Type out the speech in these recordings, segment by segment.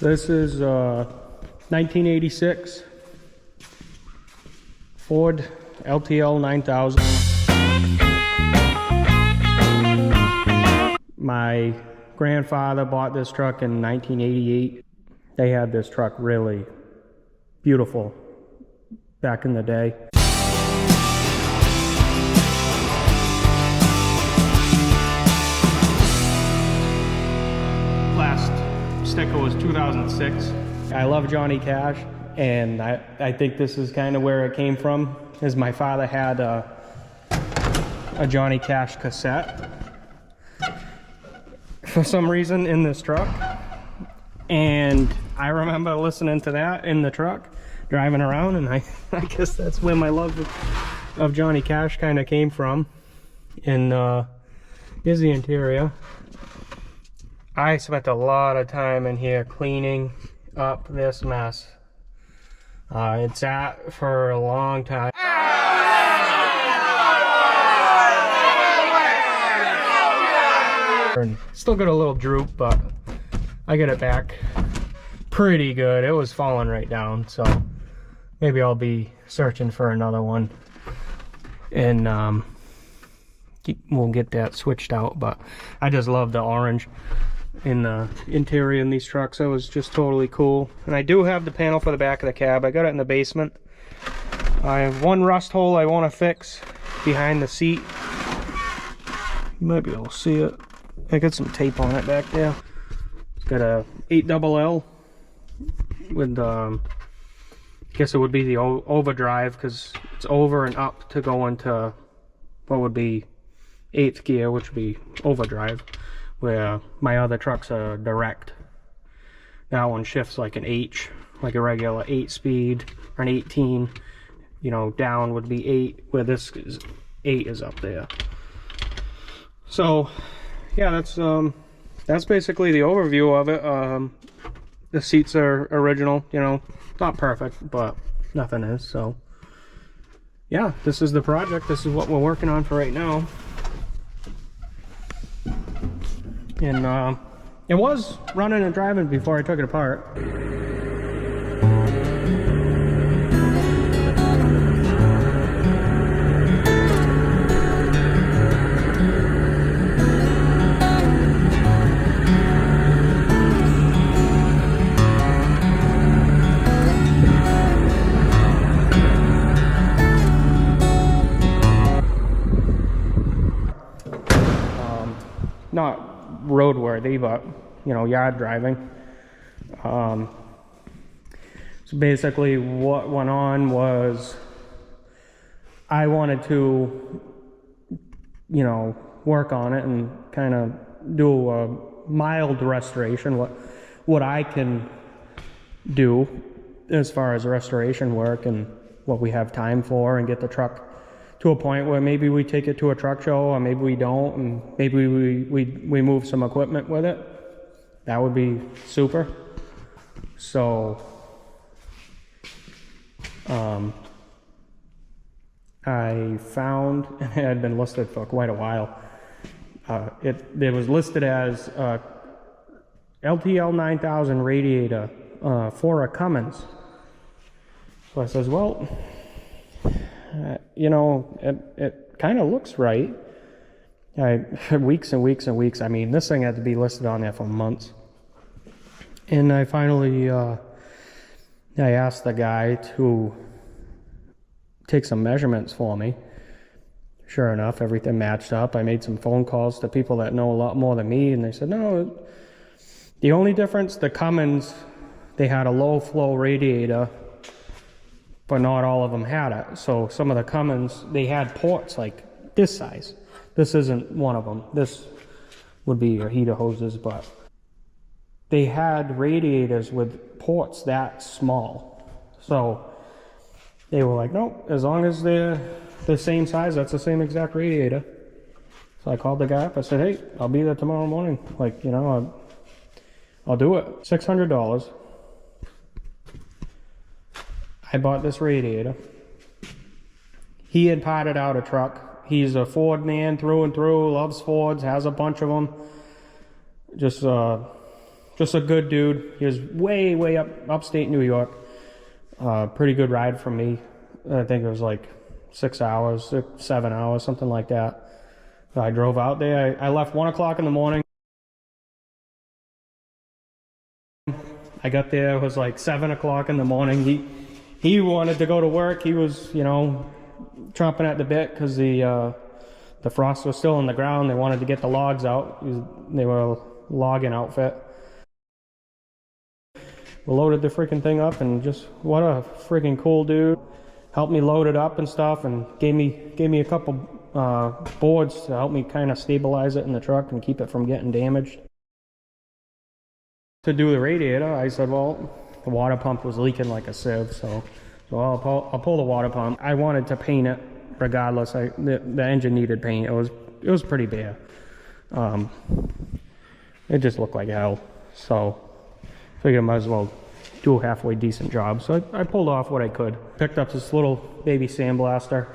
This is 1986 Ford LTL 9000. My grandfather bought this truck in 1988. They had this truck really beautiful back in the day. Last sticker was 2006. I love Johnny Cash, and I think this is kind of where it came from, is my father had a Johnny Cash cassette for some reason in this truck, and I remember listening to that in the truck driving around, and I guess that's where my love of Johnny Cash kind of came from. And here's the interior. I spent a lot of time in here cleaning up this mess. It sat for a long time. Still got a little droop, but I get it back pretty good. It was falling right down, so maybe I'll be searching for another one, and we'll get that switched out. But I just love the orange in the interior in these trucks. It was just totally cool. And I do have the panel for the back of the cab. I got it in the basement. I have one rust hole I want to fix behind the seat. You might be able to see it. I got some tape on it back there. It's got a 8LL with I guess it would be the overdrive, because it's over and up to go into what would be 8th gear, which would be overdrive, where my other trucks are direct. That one shifts like an H, like a regular 8-speed, or an 18. You know, down would be 8, where this is 8 is up there. So yeah, that's basically the overview of it. The seats are original, you know, not perfect, but nothing is. So yeah, this is the project. This is what we're working on for right now. And it was running and driving before I took it apart. Not roadworthy, but you know, yard driving. So basically what went on was I wanted to, you know, work on it and kind of do a mild restoration, what I can do as far as restoration work and what we have time for, and get the truck to a point where maybe we take it to a truck show, or maybe we don't, and maybe we move some equipment with it. That would be super. So I found, and it had been listed for quite a while, it was listed as LTL 9000 radiator for a Cummins. So I says, well, you know, it kind of looks right. Weeks and weeks and weeks. I mean, this thing had to be listed on there for months. And I finally, I asked the guy to take some measurements for me. Sure enough, everything matched up. I made some phone calls to people that know a lot more than me, and they said, no, the only difference, the Cummins, they had a low flow radiator, but not all of them had it. So some of the Cummins, they had ports like this size. This isn't one of them. This would be your heater hoses, but they had radiators with ports that small. So they were like, nope, as long as they're the same size, that's the same exact radiator. So I called the guy up. I said, hey, I'll be there tomorrow morning. Like, you know, I'll do it. $600. I bought this radiator. He had potted out a truck. He's a Ford man through and through, loves Fords, has a bunch of them. Just just a good dude. He was way up upstate New York. Pretty good ride from me. I think it was like 6 hours, 7 hours, something like that. I drove out there. I left 1 o'clock in the morning. I got there, it was like 7 o'clock in the morning. He wanted to go to work. He was, you know, chomping at the bit because the frost was still in the ground. They wanted to get the logs out. They were a logging outfit. We loaded the freaking thing up, and just what a freaking cool dude. Helped me load it up and stuff, and gave me a couple boards to help me kind of stabilize it in the truck and keep it from getting damaged. To do the radiator, I said, well, the water pump was leaking like a sieve, so I'll pull the water pump. I wanted to paint it regardless. The engine needed paint. It was pretty bare. It just looked like hell. So figured I might as well do a halfway decent job. So I pulled off what I could. Picked up this little baby Sandblaster.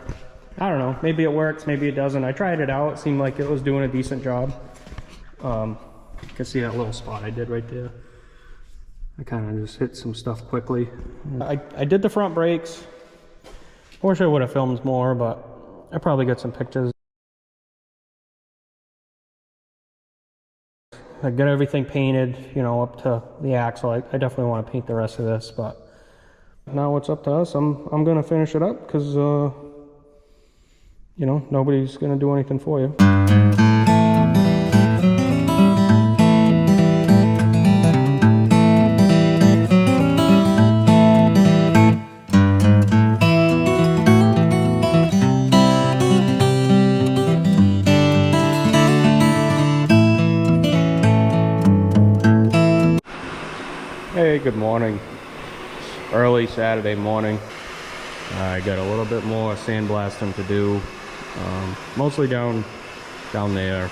I don't know, maybe it works, maybe it doesn't. I tried it out. It seemed like it was doing a decent job. You can see that little spot I did right there. I kind of just hit some stuff quickly. I did the front brakes. I wish I would have filmed more, but I probably got some pictures. I got everything painted, you know, up to the axle. I definitely want to paint the rest of this, but now it's up to us. I'm gonna finish it up because you know, nobody's gonna do anything for you. Hey, good morning. It's early Saturday morning. I got a little bit more sandblasting to do, mostly down there.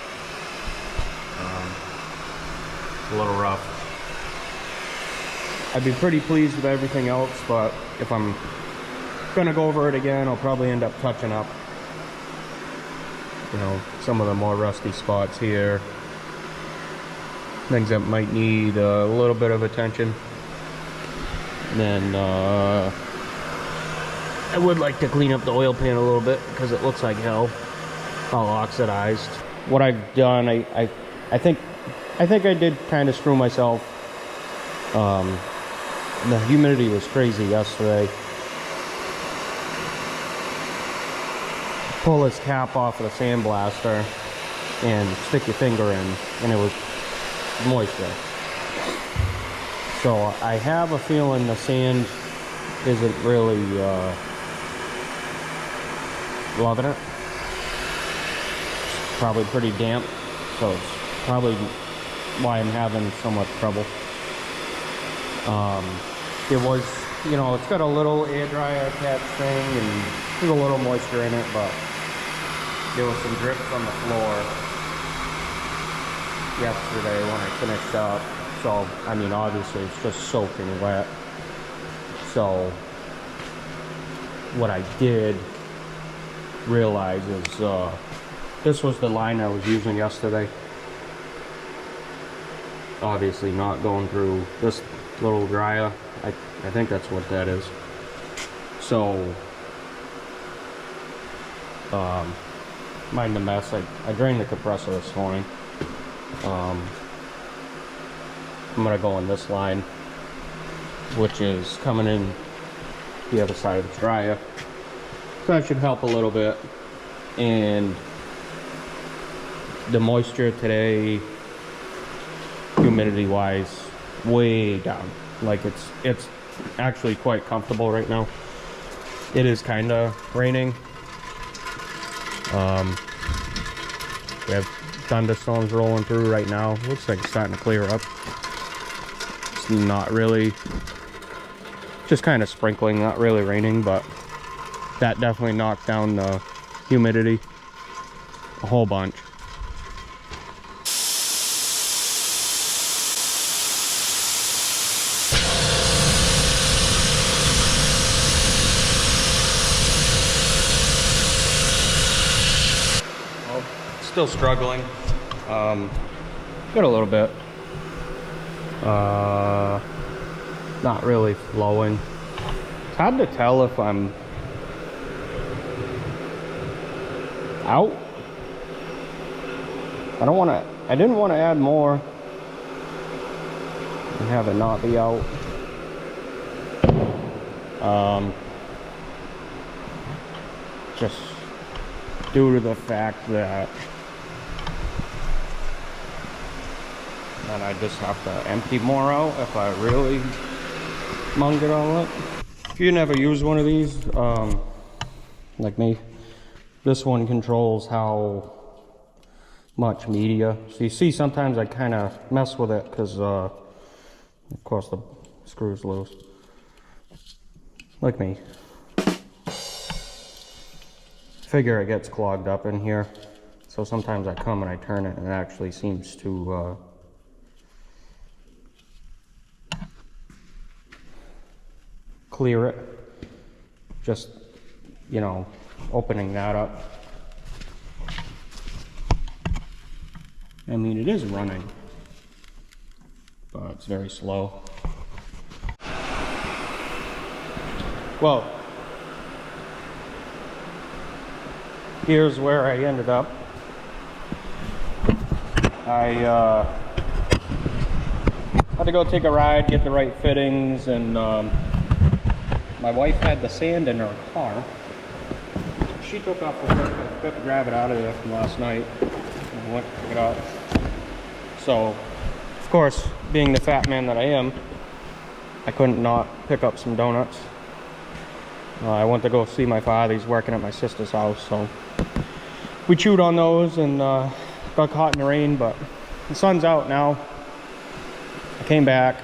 A little rough. I'd be pretty pleased with everything else, but if I'm gonna go over it again, I'll probably end up touching up, you know, some of the more rusty spots here. Things that might need a little bit of attention. And then I would like to clean up the oil pan a little bit because it looks like hell, all oxidized. What I've done, I think I did kind of screw myself. The humidity was crazy yesterday. Pull this cap off of the Sandblaster and stick your finger in, and it was moisture. So I have a feeling the sand isn't really loving it. It's probably pretty damp, so it's probably why I'm having so much trouble. It was, you know, it's got a little air dryer attached thing, and there's a little moisture in it, but there was some drips on the floor yesterday when I finished up. So I mean, obviously it's just soaking wet. So what I did realize is this was the line I was using yesterday. Obviously not going through this little dryer. I think that's what that is. So mind the mess. I drained the compressor this morning. I'm gonna go on this line, which is coming in the other side of the dryer. So that should help a little bit. And the moisture today, humidity wise, way down. Like it's actually quite comfortable right now. It is kind of raining. We have thunderstorms rolling through right now. Looks like it's starting to clear up. It's not really, just kind of sprinkling, not really raining, but that definitely knocked down the humidity a whole bunch. Still struggling. Got a little bit. Not really flowing. It's hard to tell if I'm out. I didn't want to add more and have it not be out. Just due to the fact that I just have to empty more out if I really mung it all up. If you never use one of these, like me, this one controls how much media. So you see sometimes I kind of mess with it because of course the screw's loose. Like me. Figure it gets clogged up in here. So sometimes I come and I turn it and it actually seems to clear it. Just, you know, opening that up. I mean, it is running, but it's very slow. Well, here's where I ended up. I had to go take a ride, get the right fittings, and my wife had the sand in her car. She took off the work to grab it out of there from last night. I went to pick it up. So, of course, being the fat man that I am, I couldn't not pick up some donuts. I went to go see my father. He's working at my sister's house, so we chewed on those and got caught in the rain, but the sun's out now. I came back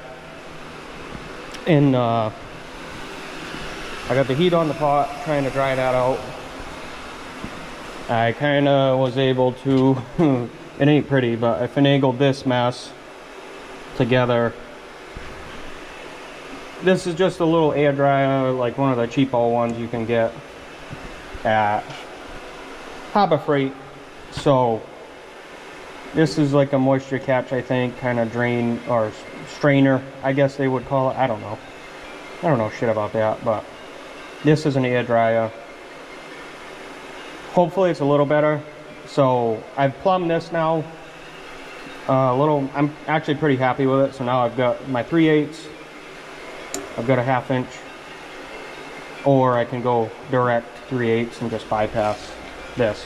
and I got the heat on the pot, trying to dry that out. I kind of was able to, it ain't pretty, but I finagled this mess together. This is just a little air dryer, like one of the cheapo ones you can get at Harbor Freight. So this is like a moisture catch, I think, kind of drain or strainer, I guess they would call it. I don't know shit about that, but this is an air dryer. Hopefully it's a little better. So I've plumbed this now. I'm actually pretty happy with it. So now I've got my 3/8. I've got a 1/2 inch, or I can go direct 3/8 and just bypass this.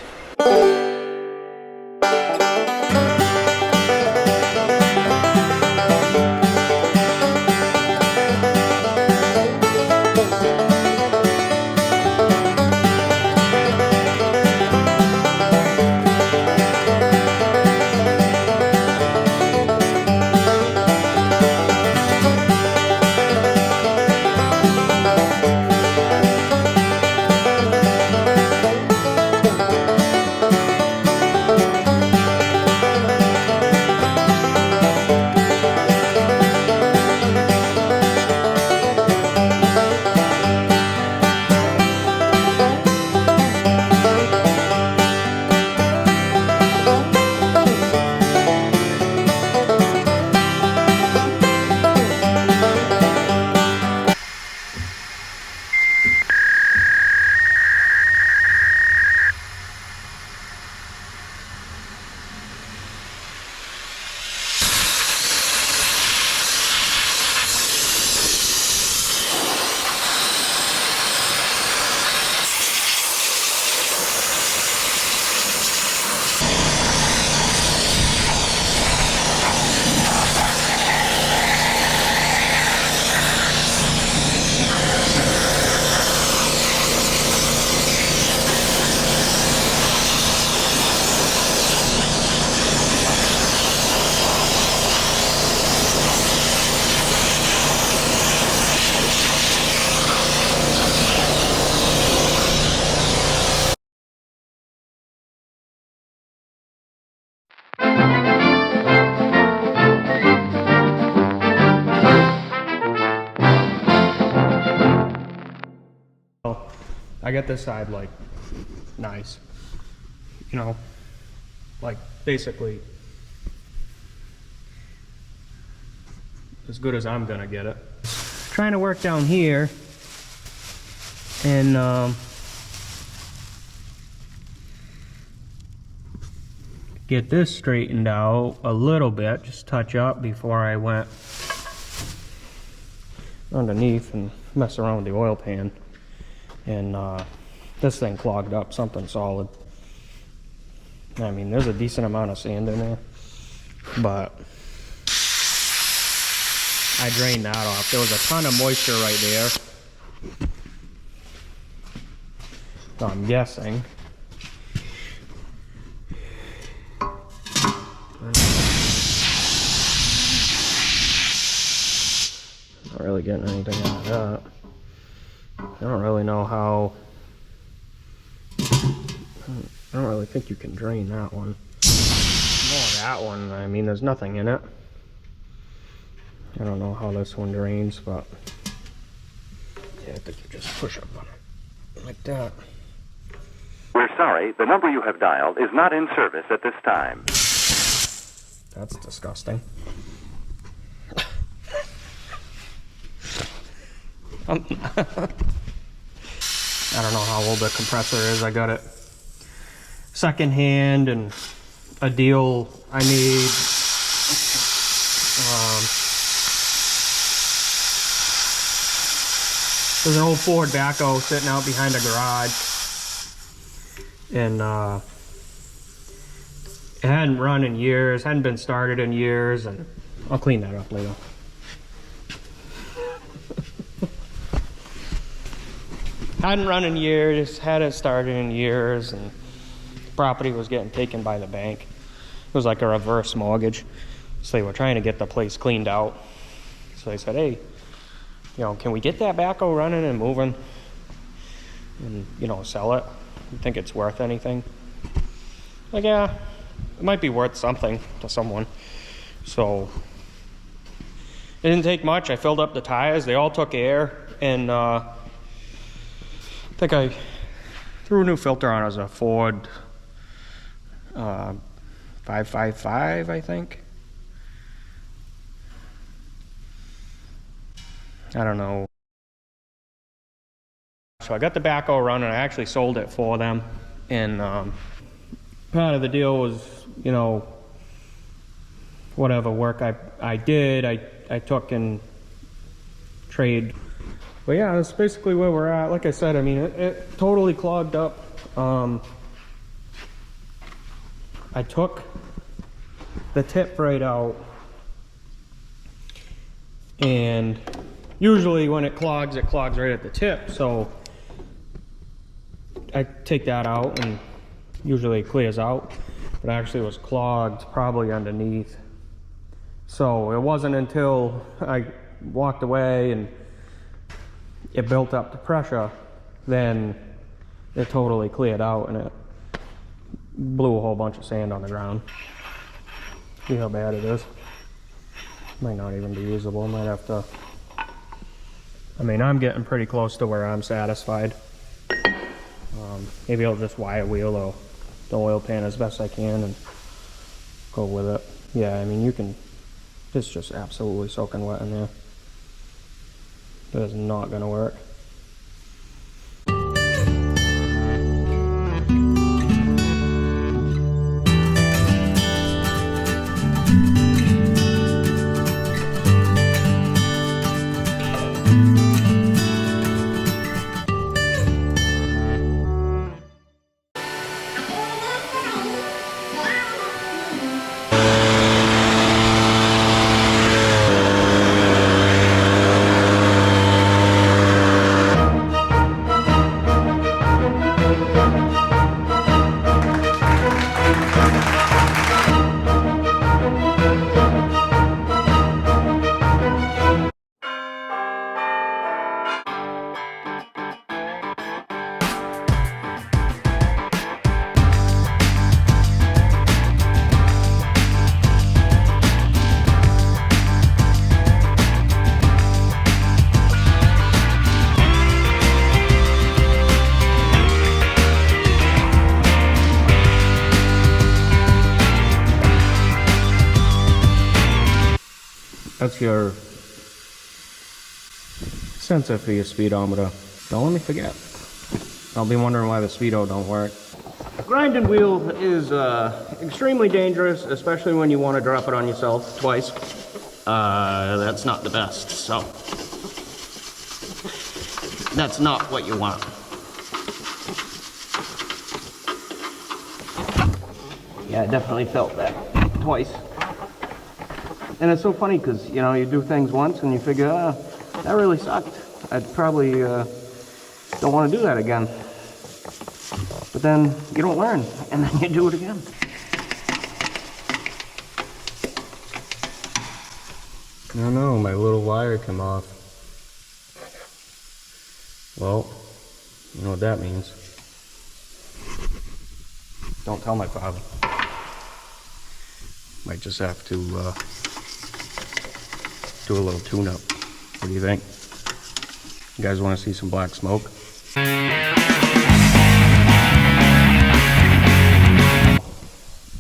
I got this side like nice, you know, like basically as good as I'm gonna get it. Trying to work down here and get this straightened out a little bit, just touch up before I went underneath and mess around with the oil pan. And this thing clogged up, something solid. I mean, there's a decent amount of sand in there, but I drained that off. There was a ton of moisture right there. So I'm guessing. Not really getting anything out of that. I don't really know how. I don't really think you can drain that one. More that one, I mean, there's nothing in it. I don't know how this one drains, but yeah, I think you just push up on it like that. We're sorry, the number you have dialed is not in service at this time. That's disgusting. I don't know how old the compressor is. I got it second hand and a deal I made. There's an old Ford Backhoe sitting out behind a garage, and it hadn't run in years, hadn't been started in years, and I'll clean that up later. Hadn't run in years, hadn't started in years, and the property was getting taken by the bank. It was like a reverse mortgage. So they were trying to get the place cleaned out. So they said, hey, you know, can we get that backhoe running and moving and, you know, sell it? You think it's worth anything? Like, yeah, it might be worth something to someone. So it didn't take much. I filled up the tires. They all took air, and I think I threw a new filter on. It was a Ford 555, I think. I don't know. So I got the backhoe running. I actually sold it for them, and part of the deal was, you know, whatever work I did, I took in trade. But yeah, that's basically where we're at. Like I said, I mean, it totally clogged up. I took the tip right out, and usually when it clogs right at the tip. So I take that out, and usually it clears out. But actually it was clogged probably underneath. So it wasn't until I walked away and it built up the pressure, then it totally cleared out, and it blew a whole bunch of sand on the ground. See how bad it is. Might not even be usable. Might have to, I mean, I'm getting pretty close to where I'm satisfied. Maybe I'll just wire wheel the oil pan as best I can and go with it. Yeah, I mean, you can, it's just absolutely soaking wet in there. That is not gonna work. That's your sensor for your speedometer. Don't let me forget. I'll be wondering why the speedo don't work. Grinding wheel is extremely dangerous, especially when you want to drop it on yourself twice. That's not the best, so that's not what you want. Yeah, I definitely felt that twice. And it's so funny because, you know, you do things once and you figure, that really sucked. I'd probably don't want to do that again. But then you don't learn, and then you do it again. No, my little wire came off. Well, you know what that means. Don't tell my father. Might just have to do a little tune-up. What do you think? You guys want to see some black smoke?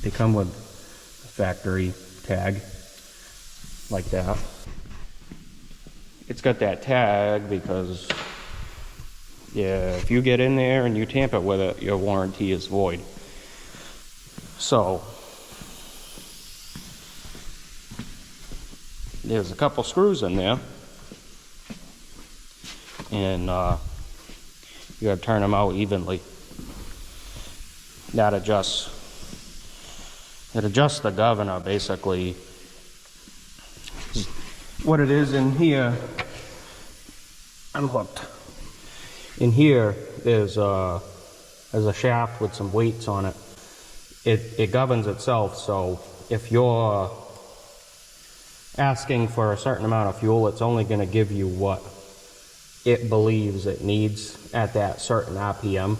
They come with a factory tag, like that. It's got that tag because, yeah, if you get in there and you tamper with it, your warranty is void. So, there's a couple screws in there, and you gotta turn them out evenly. That adjusts the governor, basically. What it is in here, I'm hooked. In here there's a shaft with some weights on it. It governs itself, so if you're asking for a certain amount of fuel, it's only going to give you what it believes it needs at that certain RPM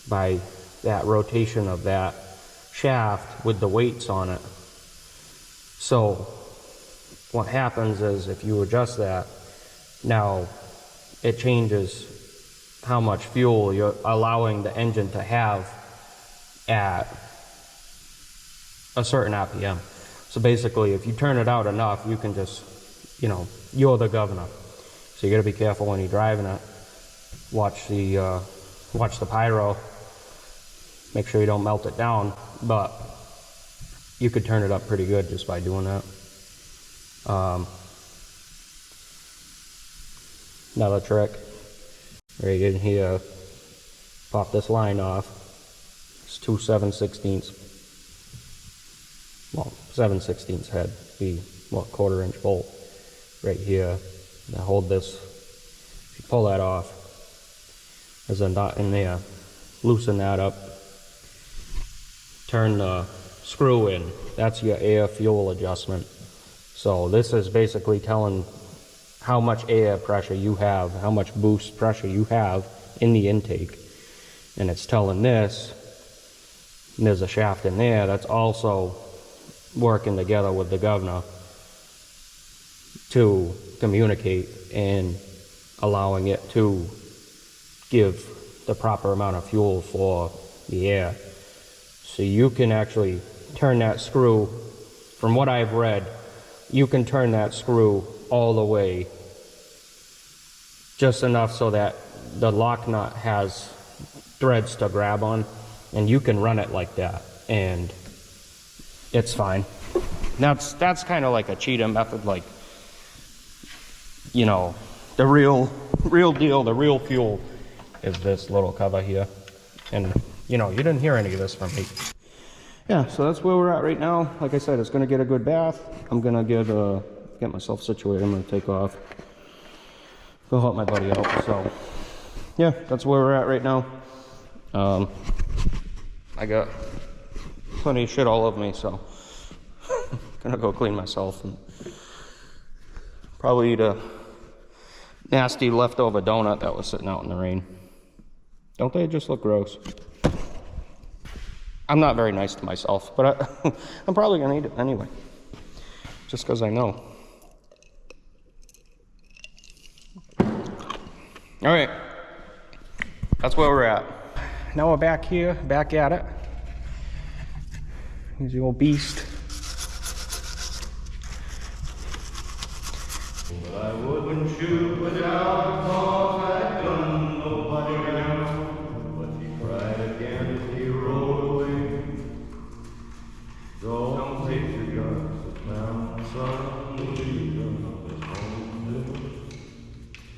by that rotation of that shaft with the weights on it. So what happens is if you adjust that, now it changes how much fuel you're allowing the engine to have at a certain RPM. So basically, if you turn it out enough, you can just, you know, you're the governor. So you gotta be careful when you're driving it. Watch the pyro. Make sure you don't melt it down, but you could turn it up pretty good just by doing that. Another trick, right in here, pop this line off. It's 2 7/16. Well, 7/16 head, be what, 1/4 inch bolt right here. Now hold this. If you pull that off, there's a nut in there. Loosen that up. Turn the screw in. That's your air fuel adjustment. So this is basically telling how much air pressure you have, how much boost pressure you have in the intake. And it's telling this, and there's a shaft in there that's also working together with the governor to communicate and allowing it to give the proper amount of fuel for the air. So you can actually turn that screw, from what I've read, you can turn that screw all the way just enough so that the lock nut has threads to grab on, and you can run it like that and it's fine. That's kind of like a cheating method, like, you know, the real deal, the real fuel is this little cover here. And you know, you didn't hear any of this from me. Yeah, so that's where we're at right now. Like I said, it's gonna get a good bath. I'm gonna get myself situated. I'm gonna take off, go help my buddy out. So yeah, that's where we're at right now. I got plenty of shit all over me, so gonna go clean myself and probably eat a nasty leftover donut that was sitting out in the rain. Don't they just look gross? I'm not very nice to myself, but I'm probably gonna eat it anyway, just because I know. All right, that's where we're at. Now we're back here, back at it. Here's the old beast. But I wouldn't shoot without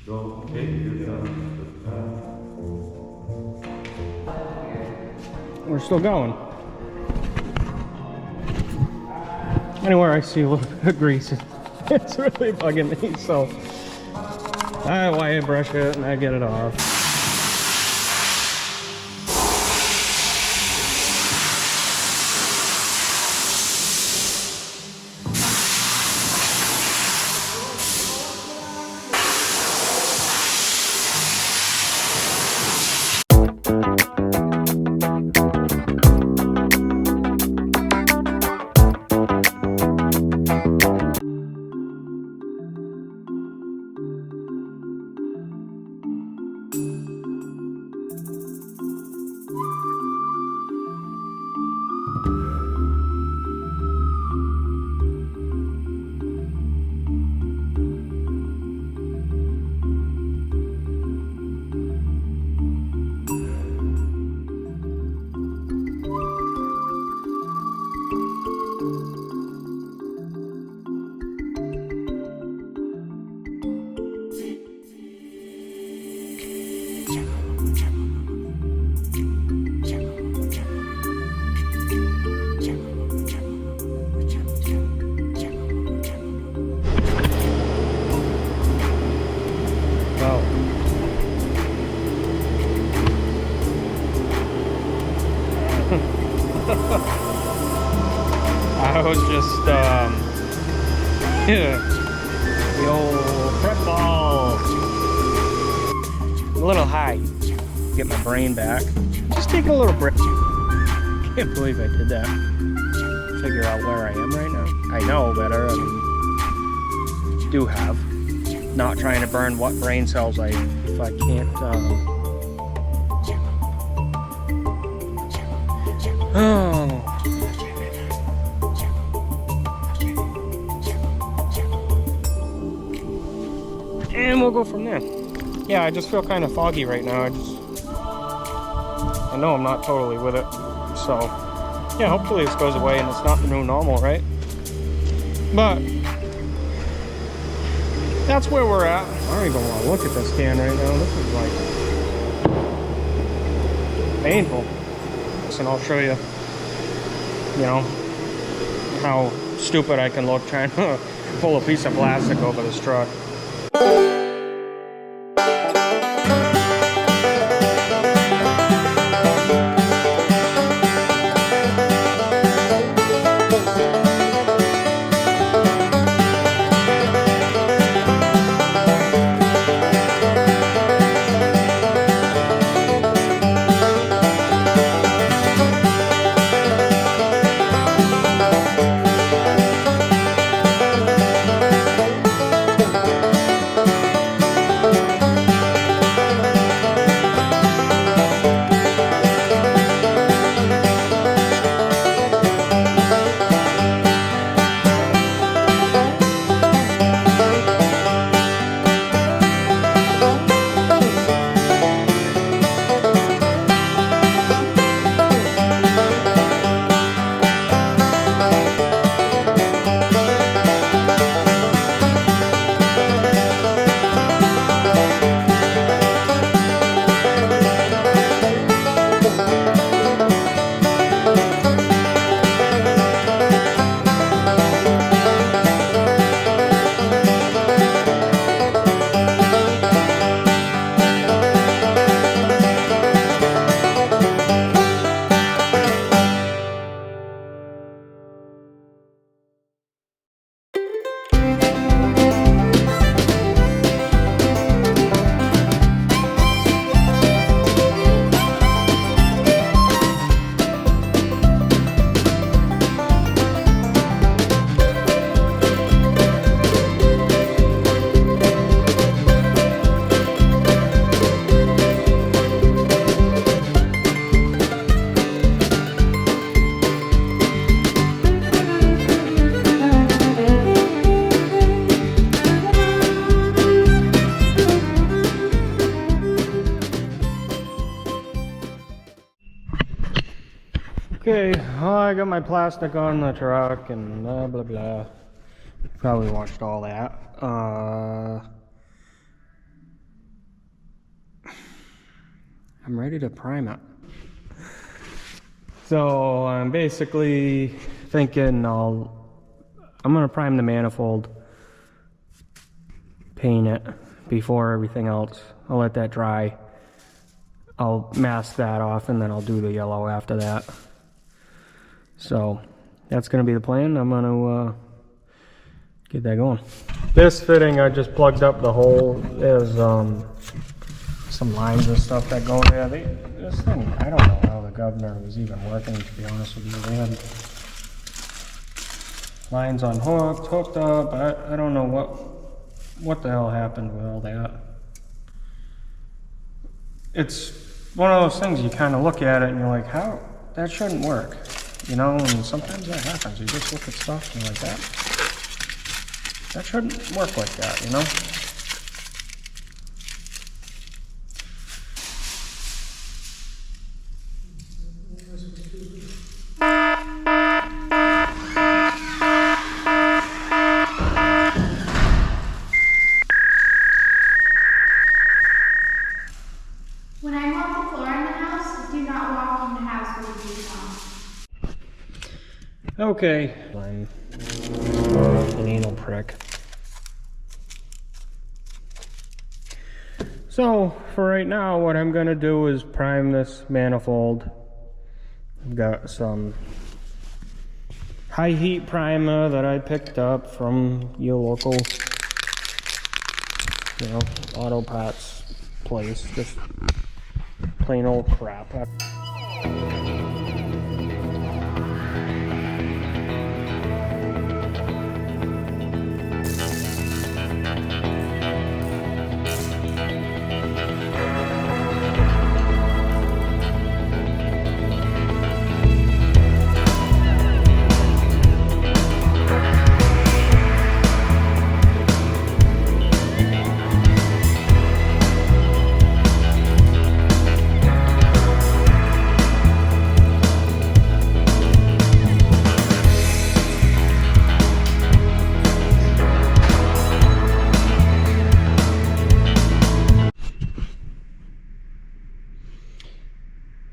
We're still going. Anywhere I see a little bit of grease, it's really bugging me, so I wire brush it and I get it off. I was just, yeah, the old prep ball. A little high. Get my brain back. Just take a little break. Can't believe I did that. Figure out where I am right now. I know better. I mean, do have. Not trying to burn what brain cells if I can't, oh. And we'll go from there. Yeah, I just feel kind of foggy right now. I know I'm not totally with it. So, yeah, hopefully this goes away and it's not the new normal, right? But that's where we're at. I don't even want to look at this can right now. This is like painful. And I'll show you, how stupid I can look trying to pull a piece of plastic over this truck. Okay, well, I got my plastic on the truck and blah blah blah. Probably watched all that. ready to prime it. So I'm basically thinking I'm gonna prime the manifold, paint it before everything else. I'll let that dry. I'll mask that off and then I'll do the yellow after that. So that's gonna be the plan. I'm gonna get that going. This fitting, I just plugged up the hole. There's some lines and stuff that go in there. This thing, I don't know how the governor was even working, to be honest with you. They had lines unhooked, hooked up. I don't know what the hell happened with all that. It's one of those things you kind of look at it and you're like, how? That shouldn't work. You know, and sometimes that happens. You just look at stuff and you're like, that shouldn't work like that, you know? When I mop the floor in the house, do not walk in the house with a boot on. Okay. I'm an anal prick. So, for right now, what I'm going to do is prime this manifold. I've got some high heat primer that I picked up from your local, auto parts place. Just plain old crap.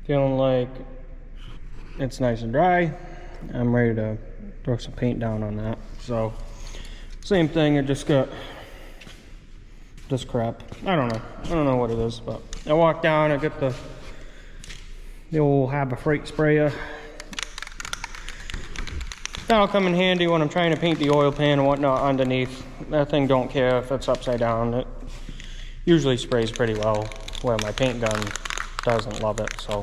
Feeling like it's nice and dry. I'm ready to throw some paint down on that. So, same thing, I just got this crap. I don't know what it is, but I walked down, I got the old Harbor Freight sprayer. That'll come in handy when I'm trying to paint the oil pan and whatnot underneath. That thing don't care if it's upside down. It usually sprays pretty well, where my paint gun doesn't love it, so.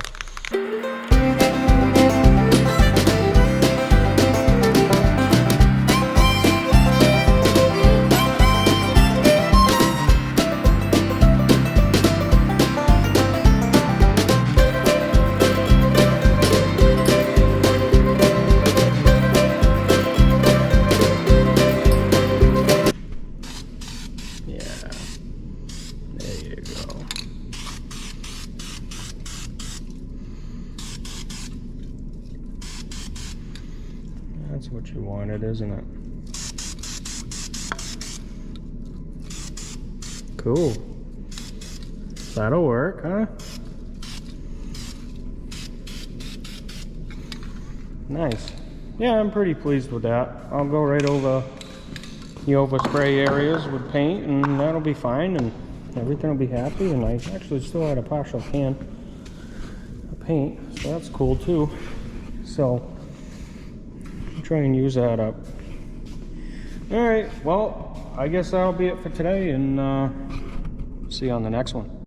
That's what you wanted, isn't it? Cool. That'll work, huh? Nice. Yeah, I'm pretty pleased with that. I'll go right over the overspray areas with paint and that'll be fine and everything will be happy. And I actually still had a partial can of paint, so that's cool too. So try and use that up. All right, well, I guess that'll be it for today, and see you on the next one.